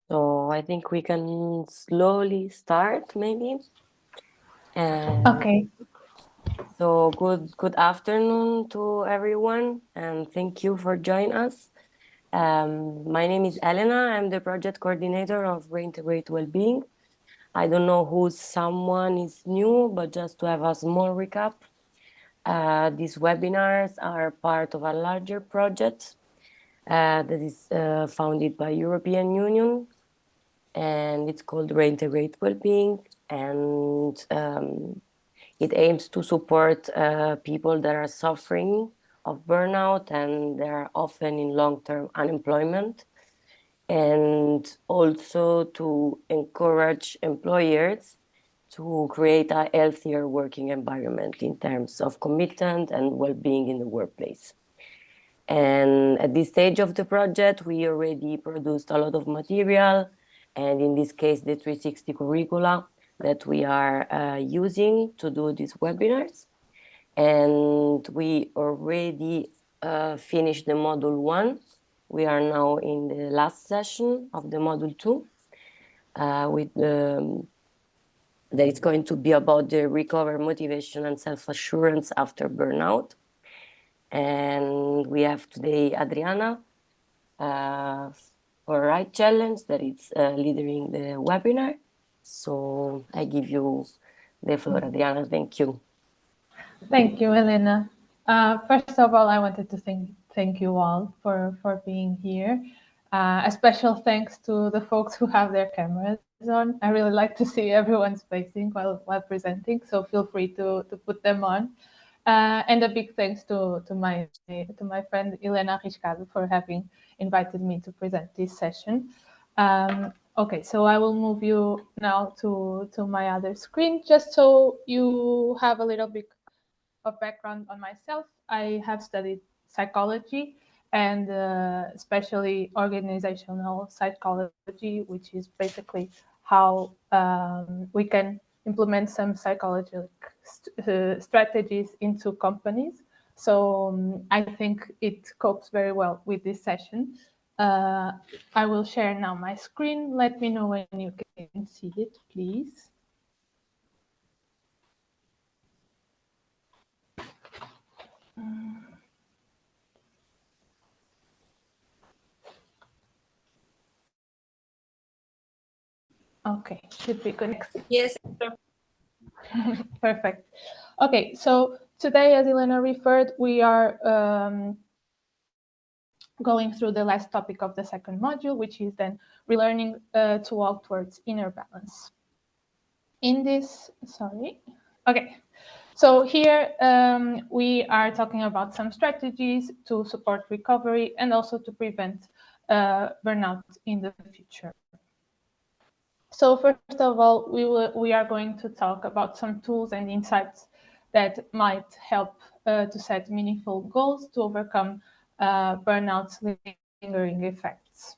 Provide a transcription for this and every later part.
So I think we can slowly start, maybe. Okay. So good afternoon to everyone, and thank you for joining us. My name is Elena. I'm the project coordinator of Reintegrate Wellbeing. I don't know who someone is new, but just to have a small recap, these webinars are part of a larger project that is founded by European Union, and it's called Reintegrate Wellbeing, and it aims to support people that are suffering of burnout and they are often in long-term unemployment, and also to encourage employers to create a healthier working environment in terms of commitment and well-being in the workplace. And at this stage of the project, we already produced a lot of material, and in this case, the 360 curricula that we are using to do these webinars. And we already finished the module 1. We are now in the last session of the module 2, with that it's going to be about the recover motivation and self-assurance after burnout. And we have today Adriana for Right Challenge that is leading the webinar. So I give you the floor, Adriana. Thank you. Thank you, Elena. First of all, I wanted to thank you all for being here. A special thanks to the folks who have their cameras on. I really like to see everyone's facing while presenting, so feel free to put them on. And a big thanks to my friend Elena Riscado for having invited me to present this session. Okay, so I will move you now to my other screen, just so you have a little bit of background on myself. I have studied psychology and especially organizational psychology, which is basically how we can implement some psychological strategies into companies. So I think it copes very well with this session. I will share now my screen. Let me know when you can see it, please. Okay, should be good. Yes. Perfect. Okay, so today, as Elena referred, we are going through the last topic of the second module, which is then relearning to walk towards inner balance. In this, okay. So here we are talking about some strategies to support recovery and also to prevent burnout in the future. So first of all, we are going to talk about some tools and insights that might help to set meaningful goals to overcome burnout's lingering effects.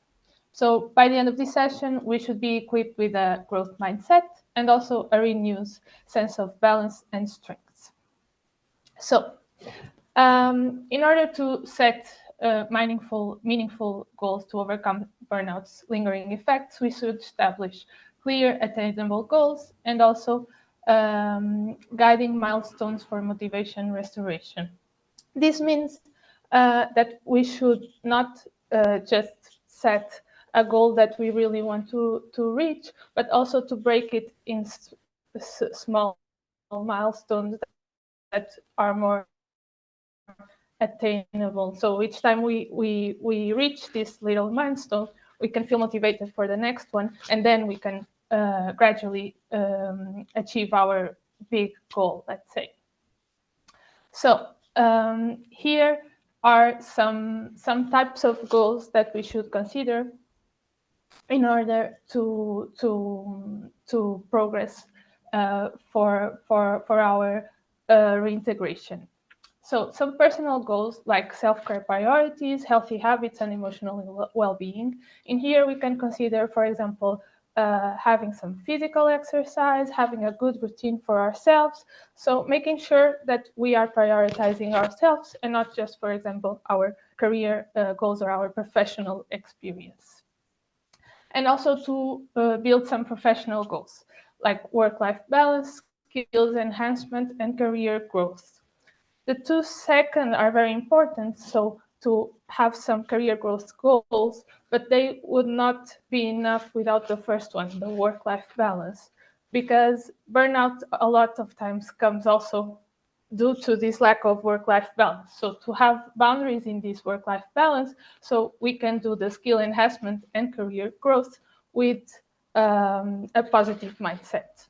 So by the end of this session, we should be equipped with a growth mindset and also a renewed sense of balance and strength. So in order to set meaningful goals to overcome burnout's lingering effects, we should establish clear, attainable goals and also guiding milestones for motivation restoration. This means that we should not just set a goal that we really want to reach, but also to break it in small milestones that are more attainable. So each time we reach this little milestone, we can feel motivated for the next one, and then we can gradually achieve our big goal, let's say. So here are some types of goals that we should consider in order to progress for our reintegration. So some personal goals like self-care priorities, healthy habits, and emotional well-being. In here, we can consider, for example, having some physical exercise, having a good routine for ourselves. So making sure that we are prioritizing ourselves and not just, for example, our career goals or our professional experience. and also to build some professional goals like work-life balance, skills enhancement, and career growth. The two second are very important, so to have some career growth goals, but they would not be enough without the first one, the work-life balance, because burnout a lot of times comes also due to this lack of work-life balance. So to have boundaries in this work-life balance, so we can do the skill enhancement and career growth with a positive mindset.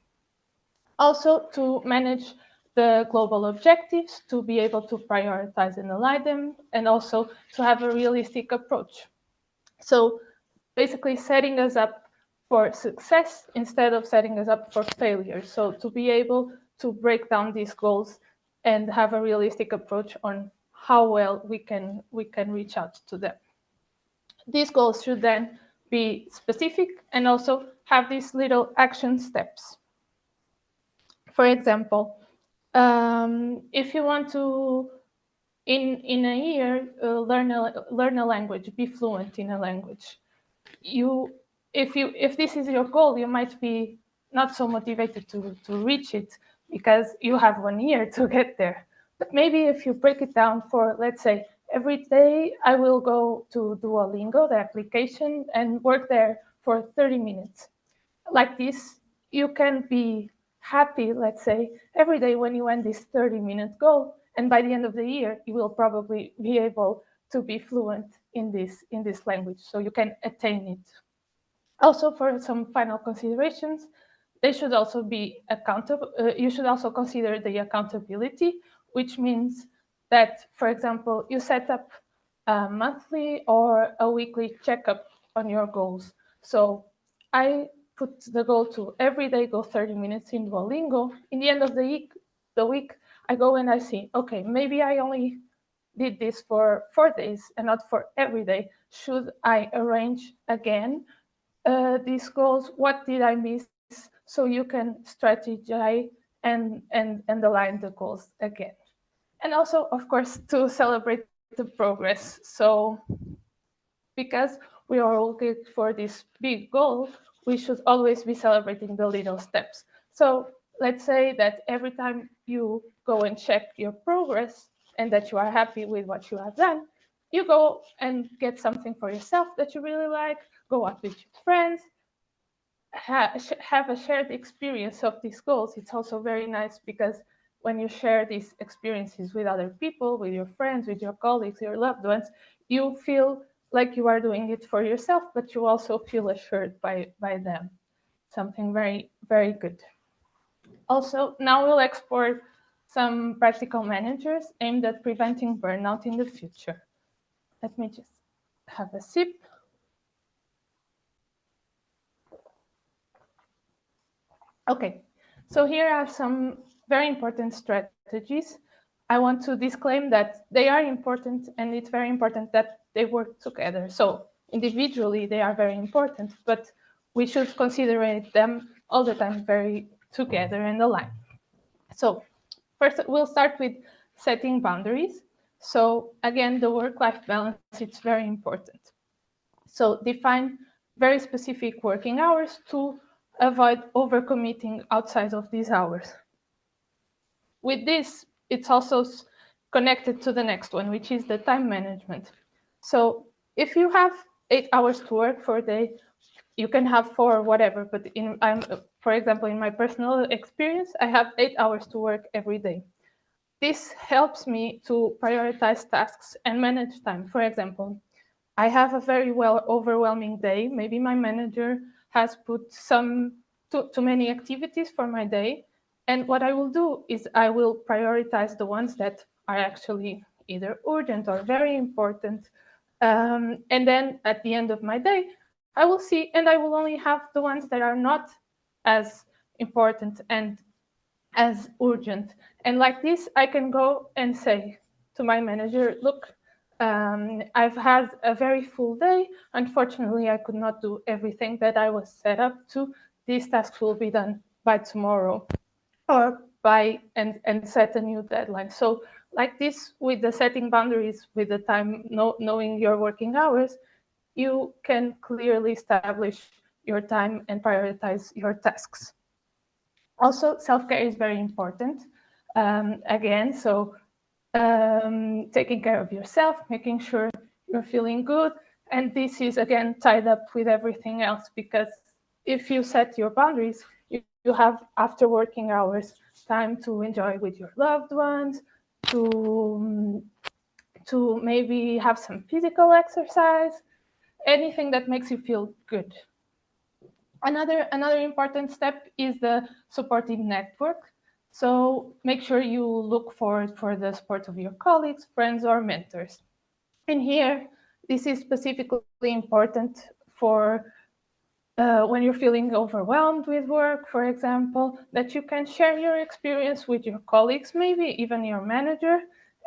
Also, to manage the global objectives, to be able to prioritize and align them, and also to have a realistic approach. So basically setting us up for success instead of setting us up for failure. So to be able to break down these goals and have a realistic approach on how well we can reach out to them. These goals should then be specific and also have these little action steps. For example, if you want to in a year learn a language, be fluent in a language, you if this is your goal, you might be not so motivated to reach it because you have 1 year to get there. But maybe if you break it down for, let's say, every day I will go to Duolingo, the application, and work there for 30 minutes. Like this, you can be happy, let's say, every day when you end this 30-minute goal, and by the end of the year, you will probably be able to be fluent in this language, so you can attain it. Also, for some final considerations, they should also be accountable. You should also consider the accountability, which means that, for example, you set up a monthly or a weekly checkup on your goals. So I put the goal to every day go 30 minutes in Duolingo. In the end of the week, I go and I see, okay, maybe I only did this for 4 days and not for every day. Should I arrange again these goals? What did I miss? So you can strategize and align the goals again. And also, of course, to celebrate the progress. So because we are all good for this big goal, we should always be celebrating the little steps. So let's say that every time you go and check your progress and that you are happy with what you have done, you go and get something for yourself that you really like, go out with your friends, have a shared experience of these goals. It's also very nice because when you share these experiences with other people, with your friends, with your colleagues, your loved ones, you feel like you are doing it for yourself, but you also feel assured by them. Something very, very good. Also, now we'll explore some practical managers aimed at preventing burnout in the future. Let me just have a sip. Okay, so here are some very important strategies. I want to disclaim that they are important, and it's very important that they work together. So individually, they are very important, but we should consider them all the time very together and aligned. So first, we'll start with setting boundaries. So again, the work-life balance, it's very important. So define very specific working hours to avoid overcommitting outside of these hours. With this, it's also connected to the next one, which is the time management. So if you have 8 hours to work for a day, you can have 4 or whatever, but for example, in my personal experience, I have 8 hours to work every day. This helps me to prioritize tasks and manage time. For example, I have a very overwhelming day. Maybe my manager has put too many activities for my day. And what I will do is I will prioritize the ones that are actually either urgent or very important. And then at the end of my day, I will see, and I will only have the ones that are not as important and as urgent. And like this, I can go and say to my manager, look, I've had a very full day. Unfortunately, I could not do everything that I was set up to. These tasks will be done by tomorrow or and set a new deadline. So like this, with the setting boundaries, with the time, knowing your working hours, you can clearly establish your time and prioritize your tasks. Also, self-care is very important. Again, so taking care of yourself, making sure you're feeling good. And this is, again, tied up with everything else, because if you set your boundaries, you have, after working hours, time to enjoy with your loved ones, to, to maybe have some physical exercise, anything that makes you feel good. Another important step is the supportive network. So make sure you look for the support of your colleagues, friends, or mentors. And here, this is specifically important for when you're feeling overwhelmed with work, for example, that you can share your experience with your colleagues, maybe even your manager,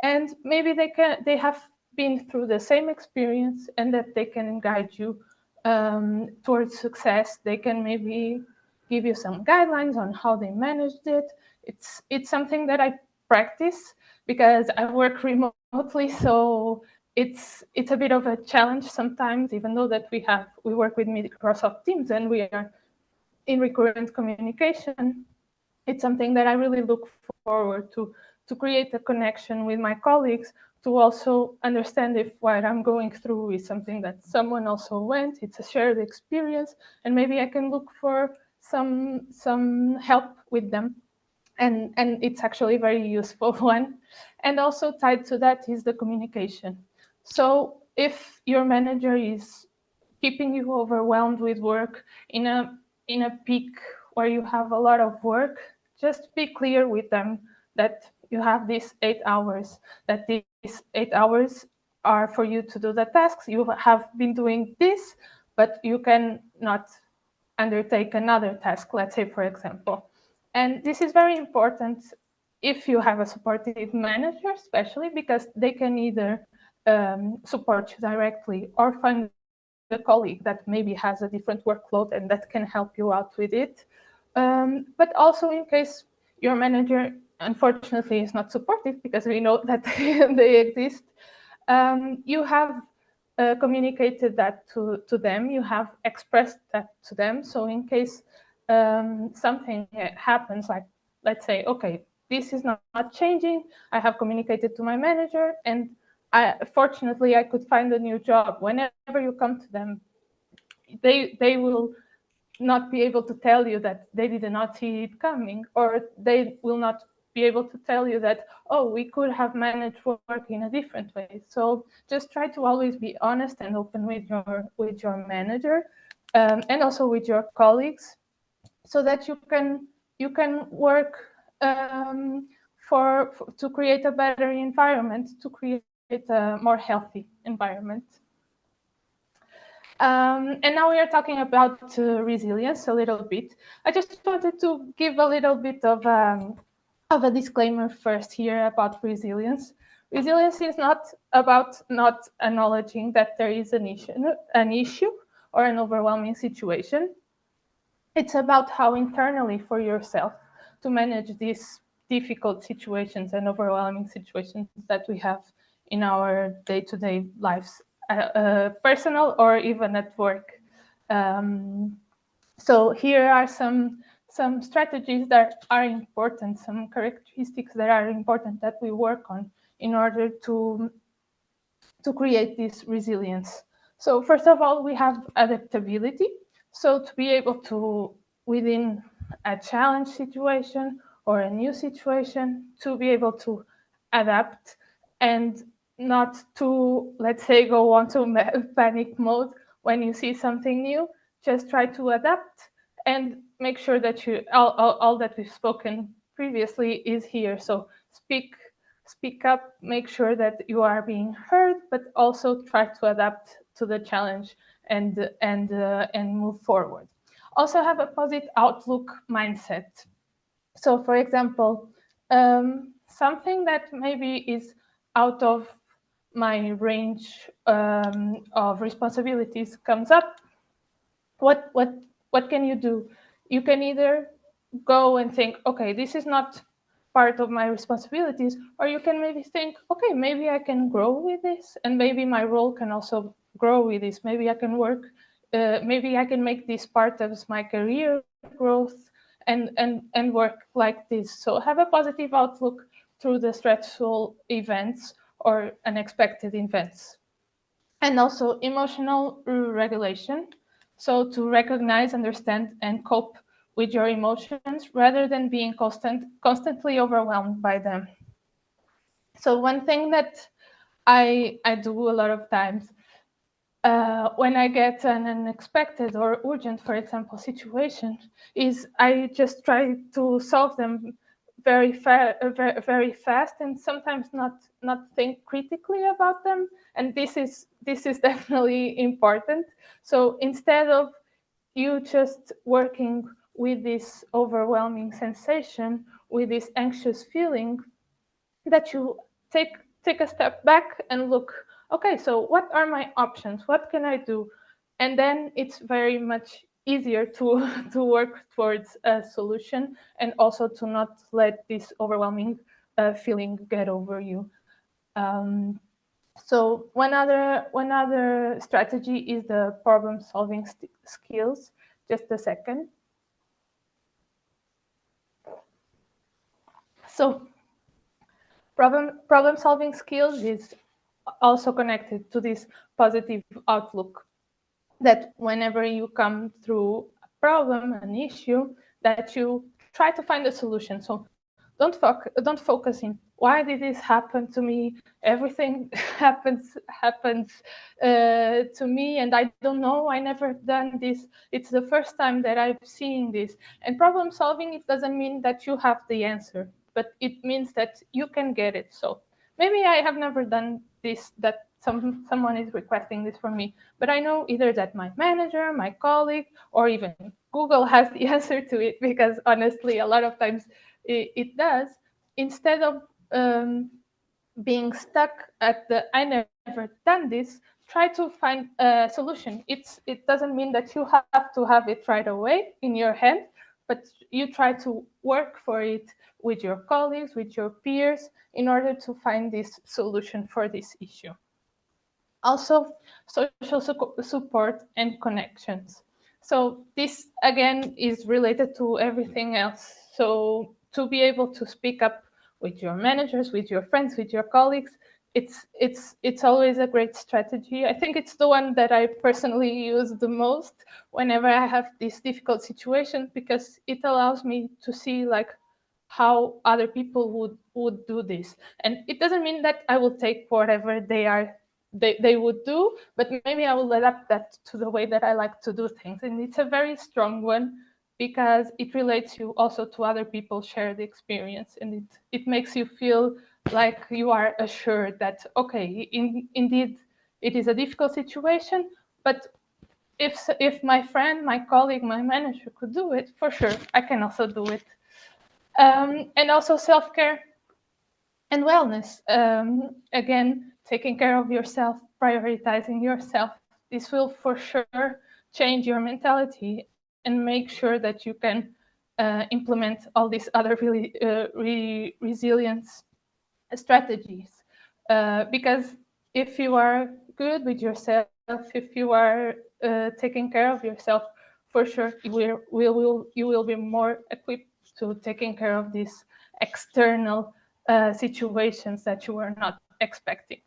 and maybe they have been through the same experience, and that they can guide you towards success. They can maybe give you some guidelines on how they managed it. It's something that I practice because I work remotely, so it's a bit of a challenge sometimes, even though that we work with Microsoft Teams and we are in recurrent communication. It's something that I really look forward to create a connection with my colleagues, to also understand if what I'm going through is something that someone also went. It's a shared experience, and maybe I can look for some help with them. And it's actually a very useful one. And also tied to that is the communication. So if your manager is keeping you overwhelmed with work in a peak where you have a lot of work, just be clear with them that you have these 8 hours, that these 8 hours are for you to do the tasks. You have been doing this, but you can not undertake another task, let's say, for example. And this is very important if you have a supportive manager, especially because they can either support you directly or find a colleague that maybe has a different workload and that can help you out with it. But also, in case your manager, unfortunately, is not supportive, because we know that they exist, you have communicated that to them, you have expressed that to them. So in case something happens, like, let's say, okay, this is not changing, I have communicated to my manager, and fortunately I could find a new job. Whenever you come to them, they will not be able to tell you that they did not see it coming, or they will not be able to tell you that, oh, we could have managed work in a different way. So just try to always be honest and open with your manager, and also with your colleagues, so that you can work to create a better environment, to create a more healthy environment. And now we are talking about resilience a little bit. I just wanted to give a little bit of a disclaimer first here about resilience. Resilience is not about not acknowledging that there is an issue or an overwhelming situation. It's about how internally for yourself to manage these difficult situations and overwhelming situations that we have in our day-to-day lives, personal or even at work. Um, so here are some strategies that are important, some characteristics that are important that we work on in order to create this resilience. So first of all, we have adaptability. So to be able to, within a challenge situation or a new situation, to be able to adapt and not to, let's say, go on to panic mode when you see something new. Just try to adapt and make sure that all that we've spoken previously is here. So speak up, make sure that you are being heard, but also try to adapt to the challenge and move forward. Also have a positive outlook mindset. So, for example, something that maybe is out of my range of responsibilities comes up. What can you do? You can either go and think, okay, this is not part of my responsibilities, or you can maybe think, okay, maybe I can grow with this, and maybe my role can also grow with this. Maybe I can work. Maybe I can make this part of my career growth and work like this. So have a positive outlook through the stressful events or unexpected events. And also emotional regulation. So to recognize, understand, and cope with your emotions rather than being constantly overwhelmed by them. So one thing that I do a lot of times when I get an unexpected or urgent, for example, situation, is I just try to solve them very fast, and sometimes not think critically about them. And this is definitely important. So instead of you just working with this overwhelming sensation, with this anxious feeling, that you take take a step back and look, okay, so what are my options, what can I do? And then it's very much easier to to work towards a solution, and also to not let this overwhelming feeling get over you. So one other strategy is the problem solving skills. Just a second. So problem solving skills is also connected to this positive outlook, that whenever you come through a problem, an issue, that you try to find a solution. So don't focus in why did this happen to me. Everything happens to me, and I don't know. I never done this. It's the first time that I've seen this. And problem solving, it doesn't mean that you have the answer, but it means that you can get it. So maybe I have never done this, that someone is requesting this from me, but I know either that my manager, my colleague, or even Google has the answer to it, because honestly, a lot of times it does. Instead of being stuck at the I never done this, try to find a solution. It doesn't mean that you have to have it right away in your hand, but you try to work for it with your colleagues, with your peers, in order to find this solution for this issue. Also, social support and connections. So this again is related to everything else. So to be able to speak up with your managers, with your friends, with your colleagues, it's always a great strategy. I think it's the one that I personally use the most whenever I have this difficult situation, because it allows me to see like how other people would do this. And it doesn't mean that I will take whatever they would do, but maybe I will adapt that to the way that I like to do things. And it's a very strong one, because it relates you also to other people's shared experience, and it makes you feel like you are assured that, okay, indeed, it is a difficult situation, but if my friend, my colleague, my manager could do it, for sure, I can also do it. And also self-care and wellness. Again, taking care of yourself, prioritizing yourself. This will for sure change your mentality and make sure that you can implement all these other resilience strategies. Because if you are good with yourself, if you are taking care of yourself, for sure you will be more equipped to taking care of these external situations that you were not expecting.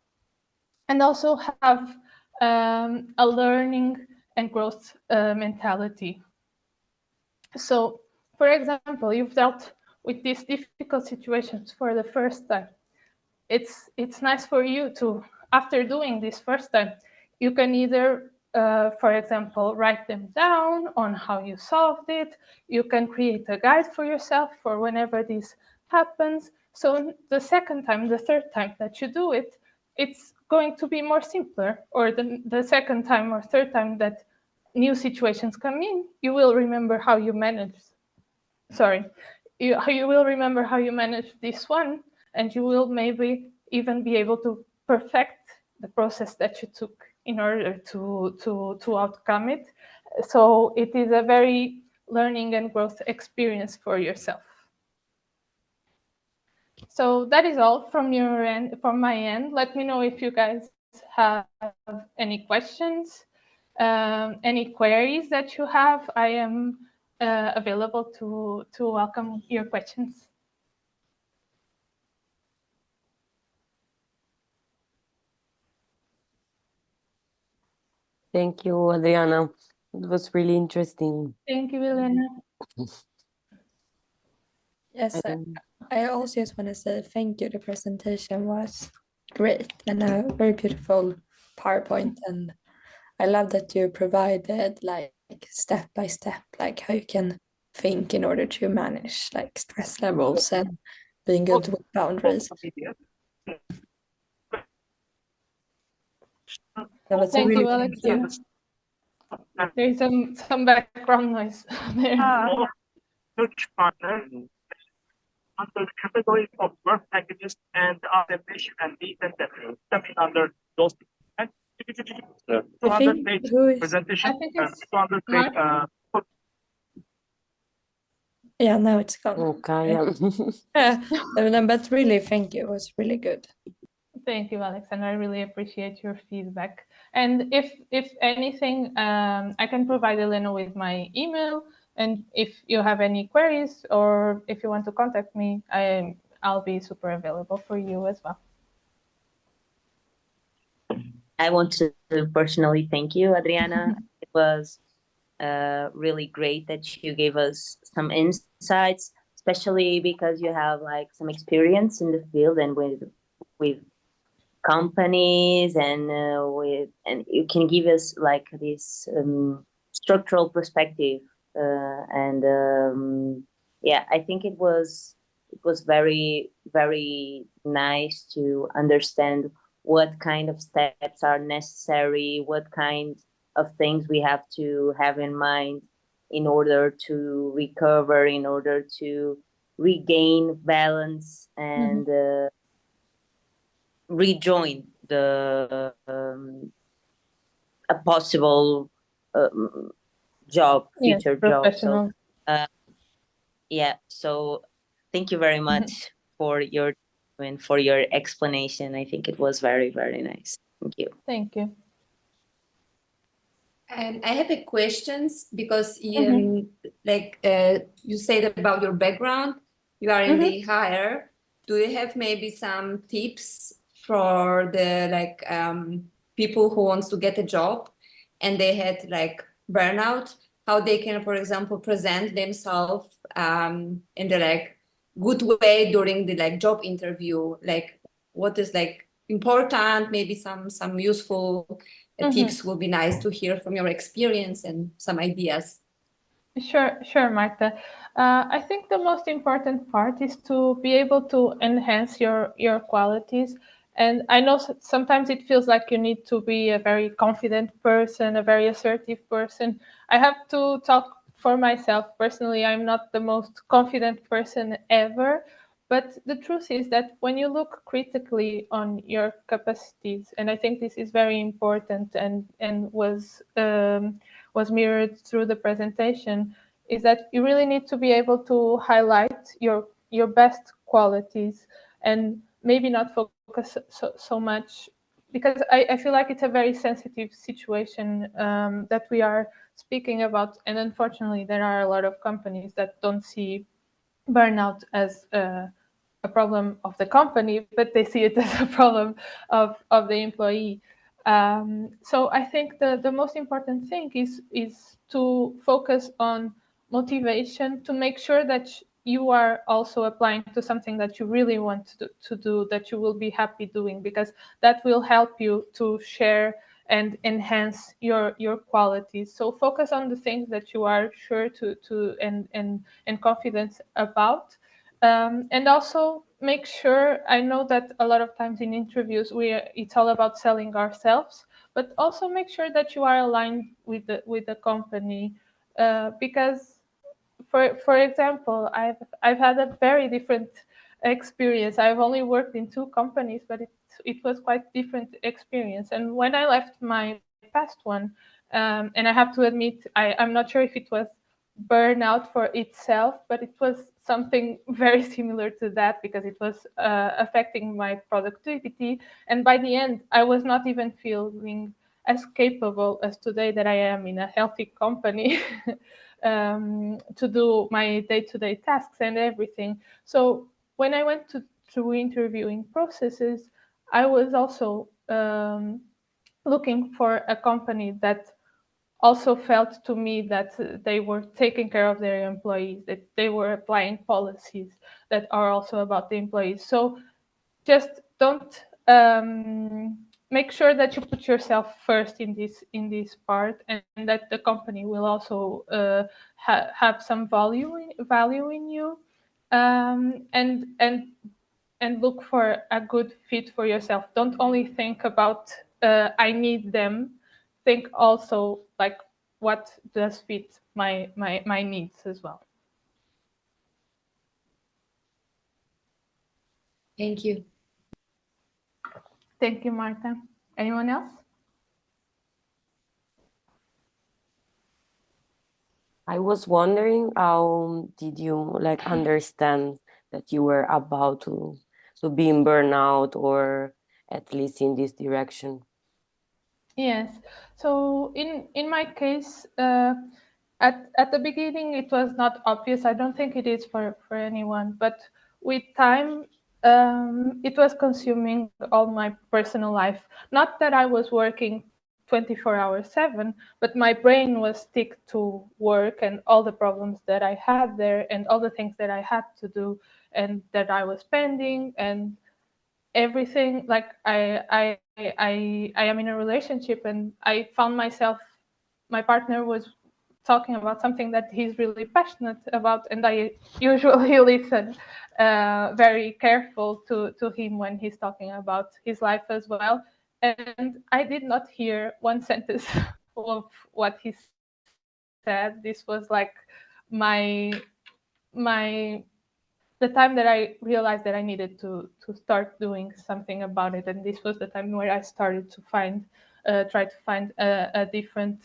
And also have a learning and growth mentality. So, for example, you've dealt with these difficult situations for the first time. It's nice for you to, after doing this first time, you can either for example, write them down on how you solved it. You can create a guide for yourself for whenever this happens. So the second time, the third time that you do it, it's going to be more simpler. Or the second time or third time that new situations come in, you will remember how you managed. Sorry, you will remember how you managed this one, and you will maybe even be able to perfect the process that you took in order to outcome it. So it is a very learning and growth experience for yourself. So that is all from your end, from my end. Let me know if you guys have any questions, any queries that you have, I am available to welcome your questions. Thank you, Adriana. It was really interesting. Thank you, Elena. Yes, And I also just want to say thank you. The presentation was great and a very beautiful PowerPoint. And I love that you provided like step by step, like how you can think in order to manage like stress levels and being good with boundaries. That was Thank really you, Alex. There's some background noise there. Search partner under the category of work packages and definition and detail that coming under those. And I think 200-page who is presentation. I think it's 200-page. yeah, now it's gone. okay, Yeah, but really thank you. It was really good. Thank you, Alex, and I really appreciate your feedback. And if anything, I can provide Elena with my email, and if you have any queries or if you want to contact me, I'll be super available for you as well. I want to personally thank you, Adriana. It was really great that you gave us some insights, especially because you have like some experience in the field and with companies and you can give us like this structural perspective and yeah, I think it was very very nice to understand what kind of steps are necessary, what kind of things we have to have in mind in order to recover, in order to regain balance and rejoin the a possible job, future job. So yeah, so thank you very much for your and for your explanation. I think it was very very nice. Thank you. Thank you. And I have a questions because like you said about your background, you are in the hire. Do you have maybe some tips for the like people who wants to get a job and they had like burnout, how they can, for example, present themselves in the like good way during the like job interview, like what is like important, maybe some useful tips would be nice to hear from your experience and some ideas. Sure, Marta. I think the most important part is to be able to enhance your qualities. And I know sometimes it feels like you need to be a very confident person, a very assertive person. I have to talk for myself personally. I'm not the most confident person ever. But the truth is that when you look critically on your capacities, and I think this is very important and was mirrored through the presentation, is that you really need to be able to highlight your best qualities and maybe not focus so much, because I feel like it's a very sensitive situation that we are speaking about, and unfortunately there are a lot of companies that don't see burnout as a problem of the company, but they see it as a problem of the employee. So I think the most important thing is to focus on motivation, to make sure that you are also applying to something that you really want to do, that you will be happy doing, because that will help you to share and enhance your qualities. So focus on the things that you are sure to and confident about. And also make sure, I know that a lot of times in interviews it's all about selling ourselves, but also make sure that you are aligned with the company, because for example, I've had a very different experience. I've only worked in 2 companies, but it was quite different experience. And when I left my past one, and I have to admit, I'm not sure if it was burnout for itself, but it was something very similar to that, because it was affecting my productivity. And by the end, I was not even feeling as capable as today that I am in a healthy company to do my day-to-day tasks and everything. So when I went through interviewing processes, I was also looking for a company that also felt to me that they were taking care of their employees, that they were applying policies that are also about the employees. So just don't make sure that you put yourself first in this part, and that the company will also have some value in you, and look for a good fit for yourself. Don't only think about I need them. Think also like what does fit my needs as well. Thank you. Thank you, Marta. Anyone else? I was wondering, how did you like understand that you were about to be in burnout, or at least in this direction? Yes. So in my case, at the beginning it was not obvious. I don't think it is for anyone, but with time, it was consuming all my personal life. Not that I was working 24 hours 7, but my brain was stick to work and all the problems that I had there and all the things that I had to do and that I was pending and everything. Like I am in a relationship, and I found myself, my partner was talking about something that he's really passionate about, and I usually listen very careful to him when he's talking about his life as well. And I did not hear one sentence of what he said. This was like my the time that I realized that I needed to start doing something about it, and this was the time where I started to try to find a different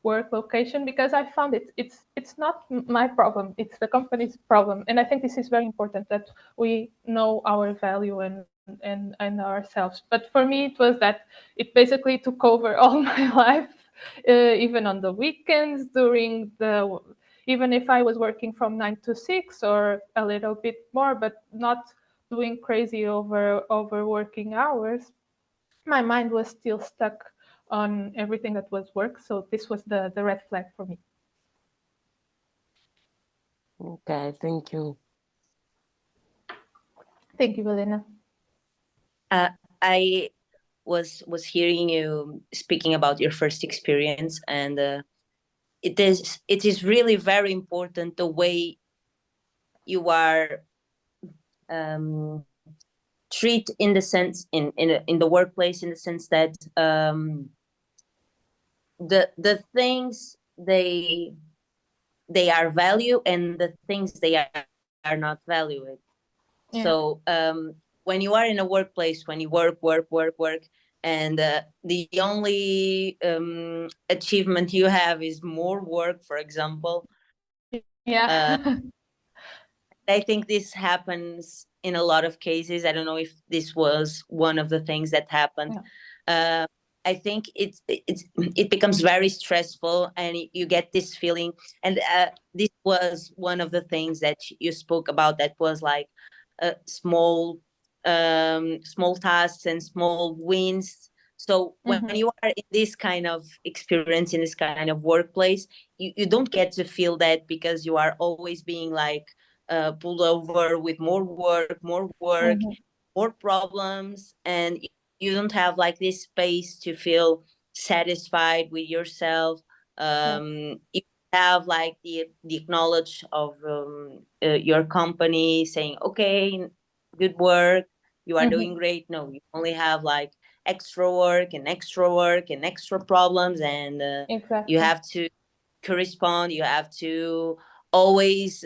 work location, because I found it's not my problem, it's the company's problem. And I think this is very important, that we know our value and ourselves. But for me, it was that it basically took over all my life, even on the weekends, even if I was working from 9 to 6 or a little bit more, but not doing crazy over working hours, my mind was still stuck on everything that was work. So this was the red flag for me. Okay, thank you. Thank you, Elena. I was hearing you speaking about your first experience, and it is really very important the way you are treat in the sense in the workplace, in the sense that the things they are value, and the things they are not valued. Yeah. So when you are in a workplace, when you work, and the only achievement you have is more work, for example, Yeah. I think this happens in a lot of cases. I don't know if this was one of the things that happened. Yeah. I think it becomes very stressful, and you get this feeling. And this was one of the things that you spoke about. That was like small tasks and small wins. So when you are in this kind of experience, in this kind of workplace, you don't get to feel that, because you are always being like pulled over with more work, more problems, and you don't have like this space to feel satisfied with yourself. You have like the acknowledge of your company saying, okay, good work, you are doing great. No, you only have like extra work and extra work and extra problems, and Exactly. you have to correspond, you have to always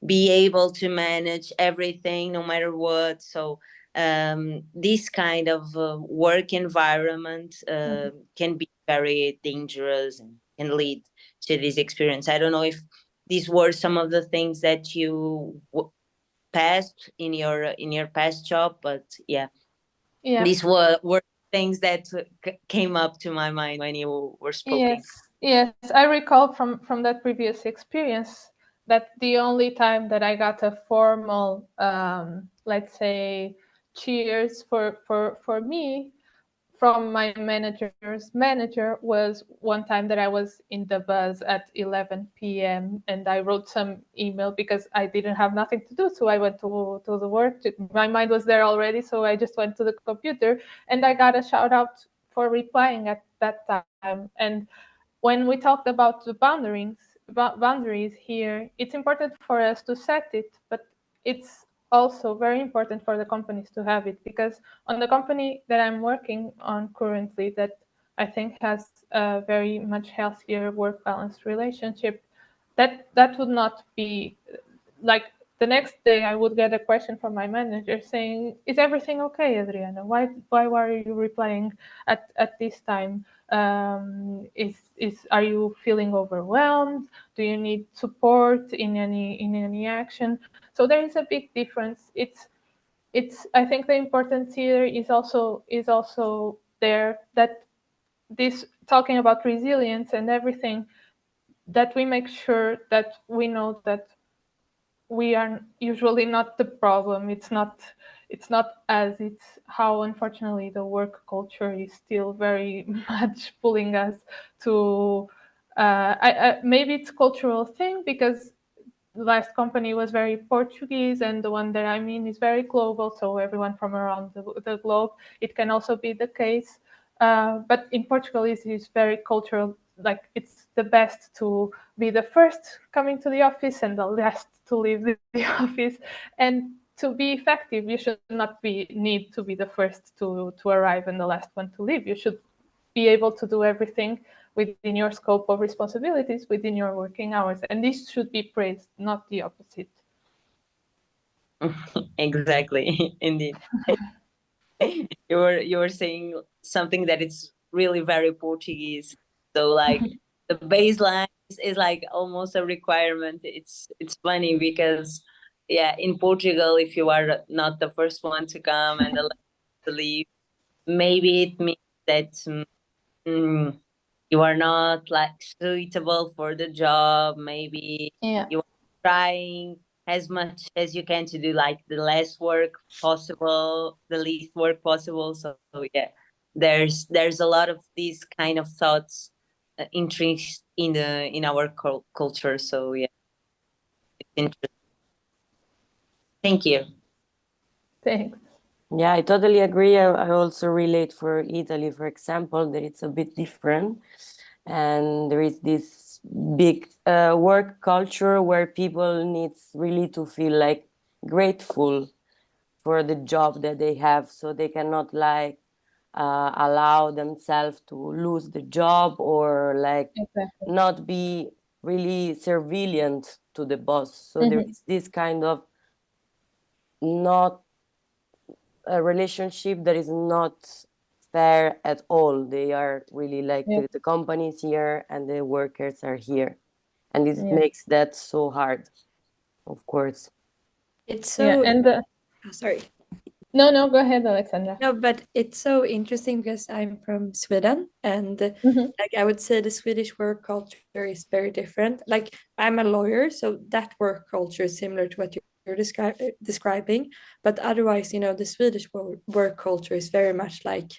be able to manage everything no matter what. So this kind of work environment can be very dangerous and can lead to this experience. I don't know if these were some of the things that you passed in your past job, but yeah, these were things that came up to my mind when you were speaking. Yes, I recall from that previous experience that the only time that I got a formal, let's say, cheers for me from my manager's manager was one time that I was in the bus at 11 p.m. and I wrote some email because I didn't have nothing to do. So I went to the work. My mind was there already. So I just went to the computer and I got a shout out for replying at that time. And when we talked about the boundaries here, it's important for us to set it, but it's also very important for the companies to have it, because on the company that I'm working on currently, that I think has a very much healthier work balance relationship, that would not be like the next day I would get a question from my manager saying, "Is everything okay, Adriana? Why are you replying at this time? Are you feeling overwhelmed? Do you need support in any action?" So there is a big difference. It's I think the importance here is also there, that this talking about resilience and everything, that we make sure that we know that we are usually not the problem. It's not as it's how unfortunately the work culture is still very much pulling us to maybe it's a cultural thing, because the last company was very Portuguese and the one that I'm in is very global, so everyone from around the globe. It can also be the case, but in Portugal it is very cultural. Like, it's the best to be the first coming to the office and the last to leave the office. And to be effective, you should not need to be the first to arrive and the last one to leave. You should be able to do everything within your scope of responsibilities, within your working hours. And this should be praised, not the opposite. Exactly. Indeed. You were saying something that it's really very Portuguese. So like the baseline is like almost a requirement. It's funny because yeah, in Portugal, if you are not the first one to come and the last to leave, maybe it means that you are not like suitable for the job. Maybe Yeah. you are trying as much as you can to do like the less work possible, the least work possible. So yeah, there's a lot of these kind of thoughts entrenched in our culture. So yeah, it's interesting. Thank you. Thanks. Yeah, I totally agree. I also relate for Italy, for example, that it's a bit different. And there is this big work culture where people needs really to feel like grateful for the job that they have. So they cannot like allow themselves to lose the job or like Exactly. not be really servient to the boss. So there is this kind of not a relationship that is not fair at all. They are really like the company is here and the workers are here. And this makes that so hard, of course. It's Yeah. so And sorry. no, go ahead, Alexandra. No, but it's so interesting because I'm from Sweden, and like I would say the Swedish work culture is very different. Like, I'm a lawyer, so that work culture is similar to what you're describing. But otherwise, the Swedish work culture is very much like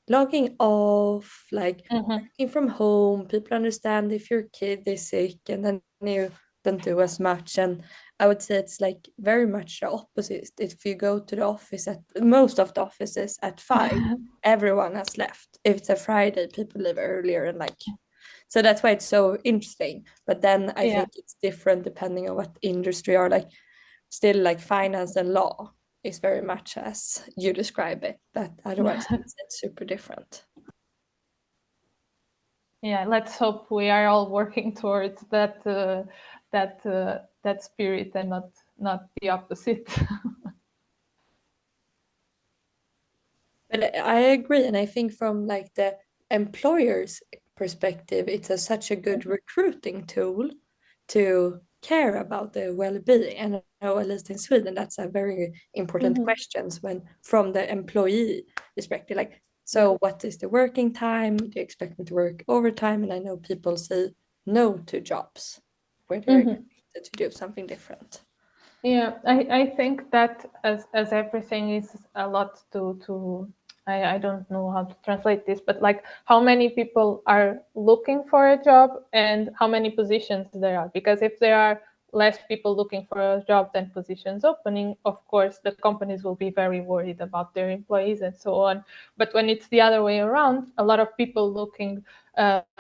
logging off, like working from home. People understand if your kid is sick, and then you don't do as much. And I would say it's like very much the opposite. If you go to the office at most of the offices at 5, everyone has left. If it's a Friday, people leave earlier, and like, so that's why it's so interesting. But then I think it's different depending on what industry, or like still like finance and law is very much as you describe it. But otherwise it's super different. Yeah, let's hope we are all working towards that spirit and not the opposite. But I agree, and I think from like the employer's perspective, it's such a good recruiting tool to care about the well-being? And I know, at least in Sweden, that's a very important question when from the employee perspective. Like, so what is the working time? Do you expect me to work overtime? And I know people say no to jobs where they're expected to do something different. Yeah, I think that as everything is a lot to I don't know how to translate this, but like how many people are looking for a job and how many positions there are. Because if there are less people looking for a job than positions opening, of course, the companies will be very worried about their employees and so on. But when it's the other way around, a lot of people looking for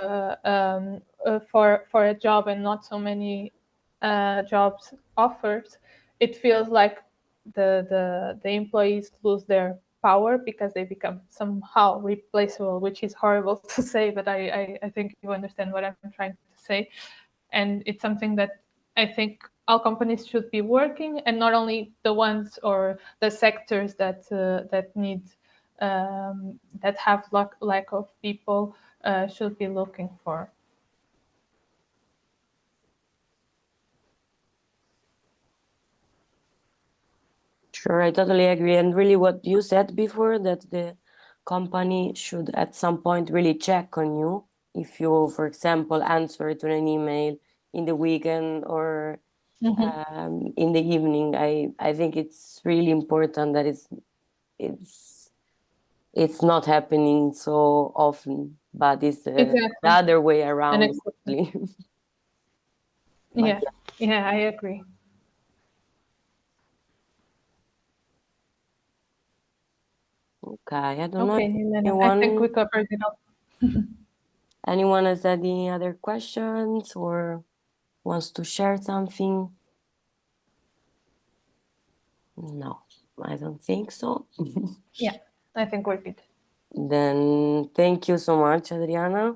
a job and not so many jobs offers, it feels like the employees lose their power because they become somehow replaceable, which is horrible to say, but I think you understand what I'm trying to say. And it's something that I think all companies should be working, and not only the ones or the sectors that need that have lack of people should be looking for. Sure, I totally agree. And really what you said before, that the company should at some point really check on you if you, for example, answer to an email in the weekend or in the evening. I think it's really important that it's not happening so often, but it's the other way around. Yeah, I agree. Okay, I don't know. Helena, I think we covered it all. Anyone has any other questions or wants to share something? No, I don't think so. Yeah, I think we're good. Then thank you so much, Adriana.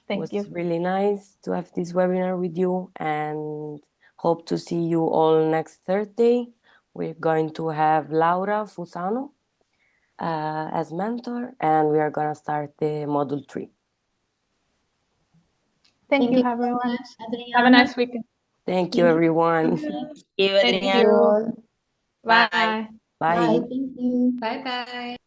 Thank you. It was really nice to have this webinar with you, and hope to see you all next Thursday. We're going to have Laura Fusano as mentor, and we are going to start the module 3. Thank you, everyone. Have a nice weekend. Thank you, everyone. Thank you, Thank Adriana. you. Bye. Bye. Bye. Thank you. Bye bye.